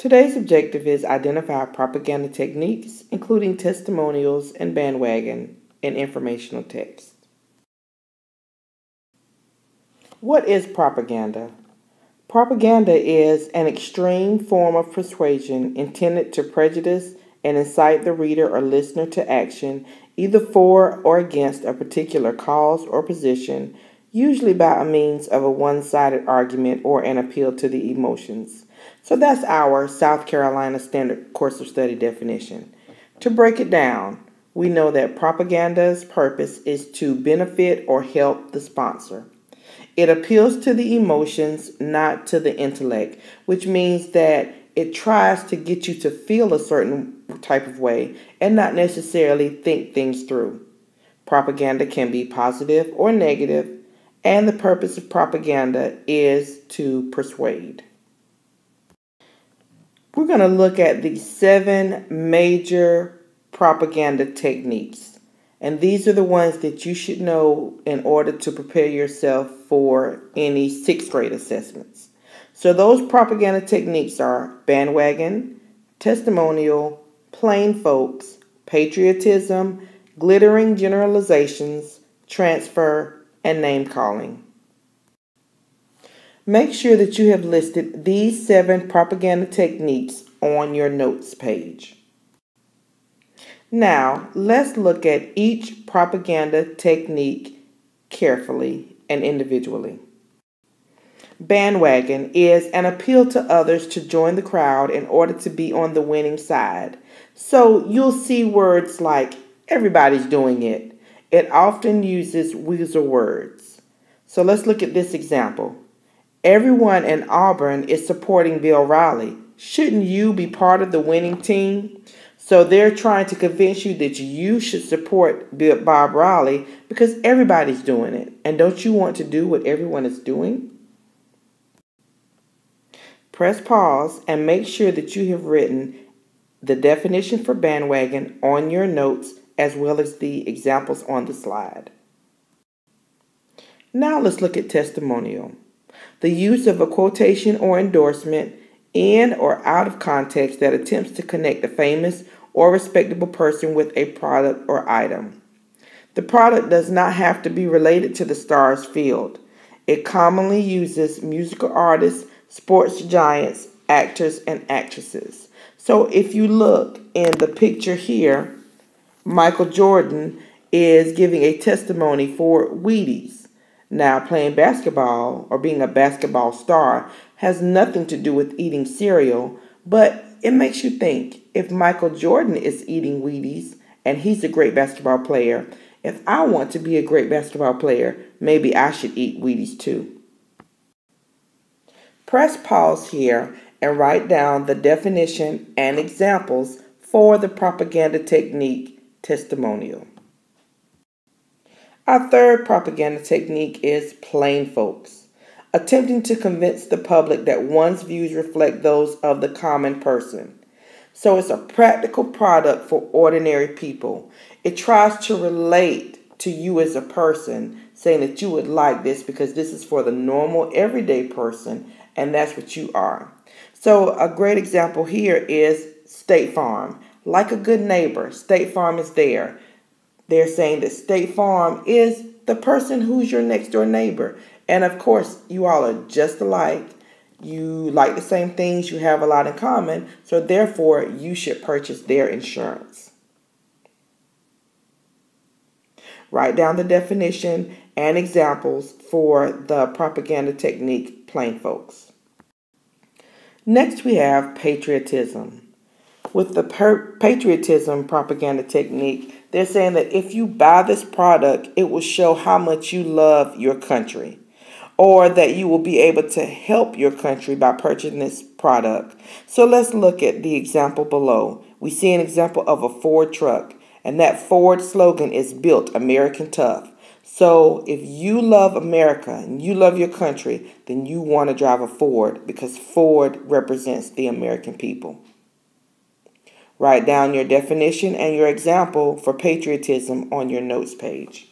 Today's objective is identify propaganda techniques, including testimonials and bandwagon in informational text. What is propaganda? Propaganda is an extreme form of persuasion intended to prejudice and incite the reader or listener to action, either for or against a particular cause or position, usually by means of a one-sided argument or an appeal to the emotions. So that's our South Carolina Standard Course of Study definition. To break it down, we know that propaganda's purpose is to benefit or help the sponsor. It appeals to the emotions, not to the intellect, which means that it tries to get you to feel a certain type of way and not necessarily think things through. Propaganda can be positive or negative, and the purpose of propaganda is to persuade. We're going to look at the 7 major propaganda techniques. And these are the ones that you should know in order to prepare yourself for any 6th grade assessments. So those propaganda techniques are bandwagon, testimonial, plain folks, patriotism, glittering generalizations, transfer, and name calling. Make sure that you have listed these 7 propaganda techniques on your notes page. Now, let's look at each propaganda technique carefully and individually. Bandwagon is an appeal to others to join the crowd in order to be on the winning side. So you'll see words like everybody's doing it. It often uses weasel words. So let's look at this example. Everyone in Auburn is supporting Bill Riley. Shouldn't you be part of the winning team? So they're trying to convince you that you should support Bob Riley because everybody's doing it. And don't you want to do what everyone is doing? Press pause and make sure that you have written the definition for bandwagon on your notes as well as the examples on the slide. Now let's look at testimonial. The use of a quotation or endorsement in or out of context that attempts to connect a famous or respectable person with a product or item. The product does not have to be related to the star's field. It commonly uses musical artists, sports giants, actors, and actresses. So if you look in the picture here, Michael Jordan is giving a testimony for Wheaties. Now, playing basketball or being a basketball star has nothing to do with eating cereal, but it makes you think, if Michael Jordan is eating Wheaties and he's a great basketball player, if I want to be a great basketball player, maybe I should eat Wheaties too. Press pause here and write down the definition and examples for the propaganda technique testimonial. Our 3rd propaganda technique is plain folks, attempting to convince the public that one's views reflect those of the common person. So it's a practical product for ordinary people. It tries to relate to you as a person, saying that you would like this because this is for the normal, everyday person, and that's what you are. So a great example here is State Farm. Like a good neighbor, State Farm is there. They're saying that State Farm is the person who's your next door neighbor. And of course, you all are just alike. You like the same things. You have a lot in common. So therefore, you should purchase their insurance. Write down the definition and examples for the propaganda technique, plain folks. Next, we have patriotism. With the patriotism propaganda technique, they're saying that if you buy this product, it will show how much you love your country, or that you will be able to help your country by purchasing this product. So let's look at the example below. We see an example of a Ford truck, and that Ford slogan is Built American Tough. So if you love America and you love your country, then you want to drive a Ford because Ford represents the American people. Write down your definition and your example for patriotism on your notes page.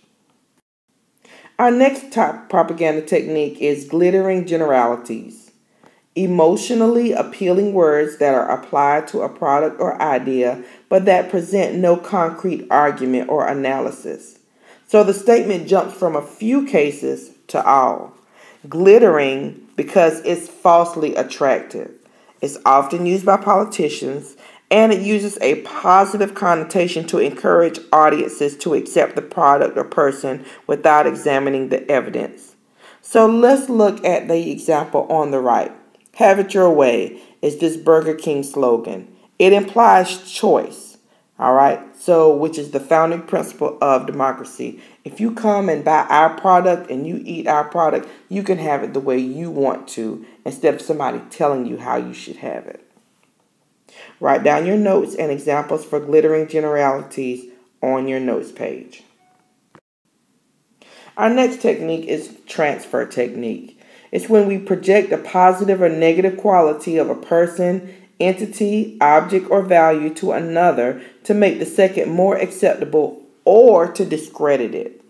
Our next top propaganda technique is glittering generalities. Emotionally appealing words that are applied to a product or idea, but that present no concrete argument or analysis. So the statement jumps from a few cases to all. Glittering because it's falsely attractive. It's often used by politicians, and it uses a positive connotation to encourage audiences to accept the product or person without examining the evidence. So let's look at the example on the right. Have it your way is this Burger King slogan. It implies choice, all right? So, which is the founding principle of democracy. If you come and buy our product and you eat our product, you can have it the way you want to instead of somebody telling you how you should have it. Write down your notes and examples for glittering generalities on your notes page. Our next technique is transfer technique. It's when we project a positive or negative quality of a person, entity, object, or value to another to make the second more acceptable or to discredit it.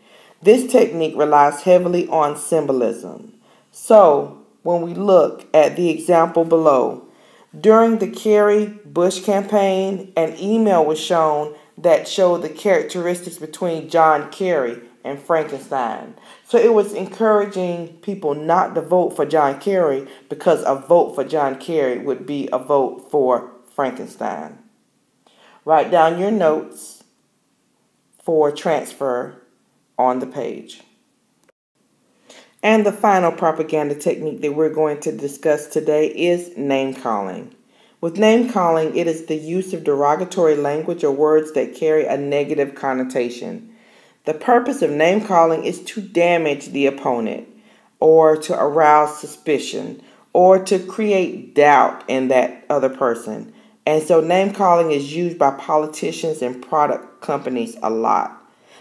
This technique relies heavily on symbolism. So, when we look at the example below, during the Kerry-Bush campaign, an email was shown that showed the characteristics between John Kerry and Frankenstein. So it was encouraging people not to vote for John Kerry because a vote for John Kerry would be a vote for Frankenstein. Write down your notes for transfer on the page. And the final propaganda technique that we're going to discuss today is name calling. With name calling, it is the use of derogatory language or words that carry a negative connotation. The purpose of name calling is to damage the opponent, or to arouse suspicion, or to create doubt in that other person. And so name calling is used by politicians and product companies a lot.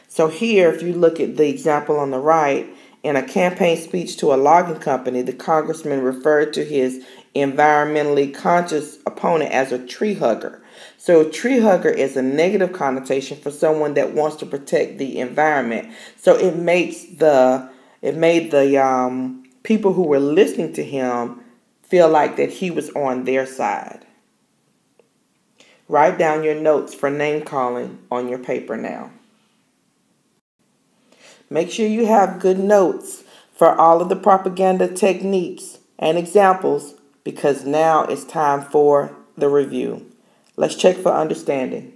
So here, if you look at the example on the right, in a campaign speech to a logging company, the congressman referred to his environmentally conscious opponent as a tree hugger. So a tree hugger is a negative connotation for someone that wants to protect the environment. So it made the people who were listening to him feel like that he was on their side. Write down your notes for name calling on your paper now. Make sure you have good notes for all of the propaganda techniques and examples because now it's time for the review. Let's check for understanding.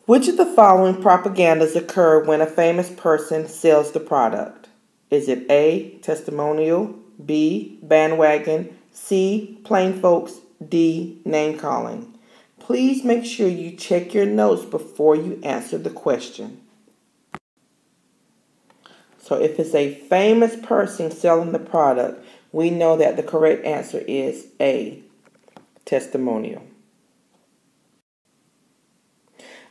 Which of the following propagandas occur when a famous person sells the product? Is it A, testimonial, B, bandwagon, C, plain folks, D, name calling? Please make sure you check your notes before you answer the question. So if it's a famous person selling the product, we know that the correct answer is A, testimonial.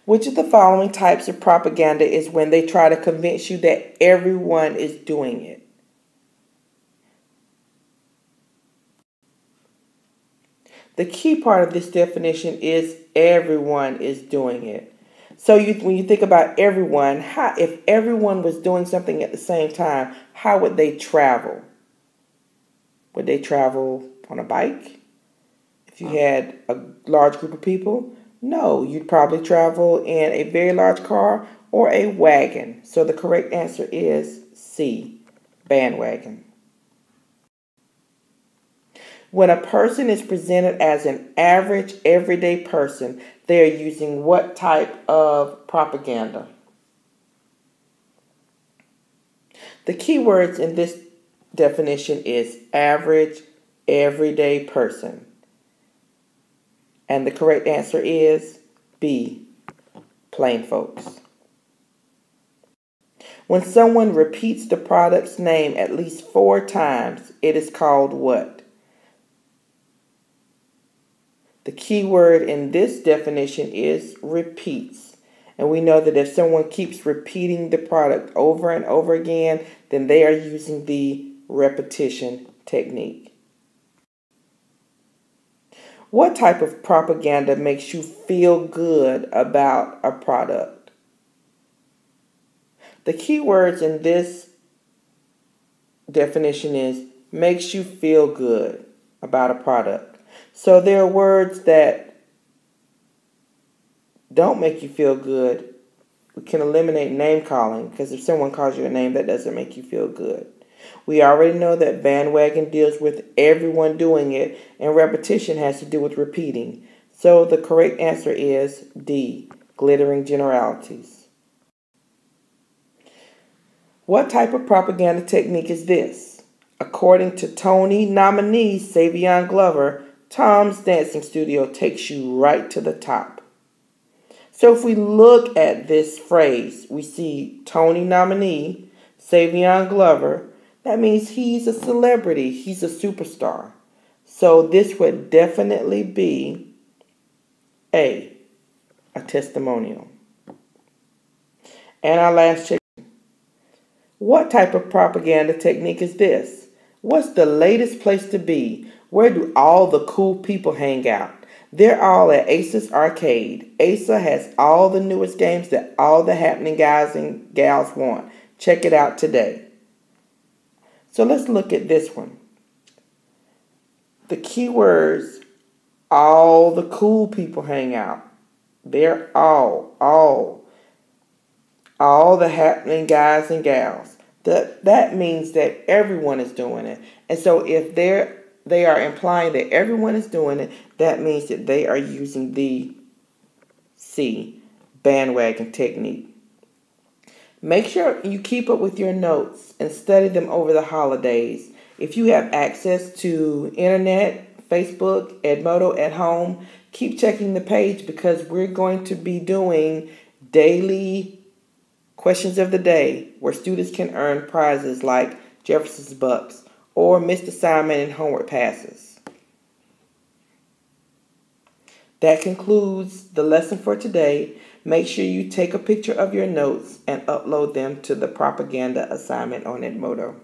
Which of the following types of propaganda is when they try to convince you that everyone is doing it? The key part of this definition is everyone is doing it. So when you think about everyone, if everyone was doing something at the same time, how would they travel? Would they travel on a bike? If you had a large group of people? No, you'd probably travel in a very large car or a wagon. So the correct answer is C, bandwagon. When a person is presented as an average, everyday person, they are using what type of propaganda? The key words in this definition is average, everyday person. And the correct answer is B, plain folks. When someone repeats the product's name at least 4 times, it is called what? The key word in this definition is repeats. And we know that if someone keeps repeating the product over and over again, then they are using the repetition technique. What type of propaganda makes you feel good about a product? The key words in this definition is makes you feel good about a product. So there are words that don't make you feel good. We can eliminate name calling, because if someone calls you a name, that doesn't make you feel good. We already know that bandwagon deals with everyone doing it, and repetition has to do with repeating. So the correct answer is D, glittering generalities. What type of propaganda technique is this? According to Tony nominee Savion Glover, Tom's Dancing Studio takes you right to the top. So if we look at this phrase, we see Tony nominee Savion Glover. That means he's a celebrity. He's a superstar. So this would definitely be a testimonial. And our last check. What type of propaganda technique is this? What's the latest place to be? Where do all the cool people hang out? They're all at Aces Arcade. Asa has all the newest games that all the happening guys and gals want. Check it out today. So let's look at this one. The keywords, all the cool people hang out. They're all the happening guys and gals. That means that everyone is doing it. And so if they are implying that everyone is doing it, that means that they are using the C, bandwagon technique. Make sure you keep up with your notes and study them over the holidays. If you have access to internet, Facebook, Edmodo at home, keep checking the page, because we're going to be doing daily questions of the day where students can earn prizes like Jefferson's Bucks or missed assignment and homework passes. That concludes the lesson for today. Make sure you take a picture of your notes and upload them to the propaganda assignment on Edmodo.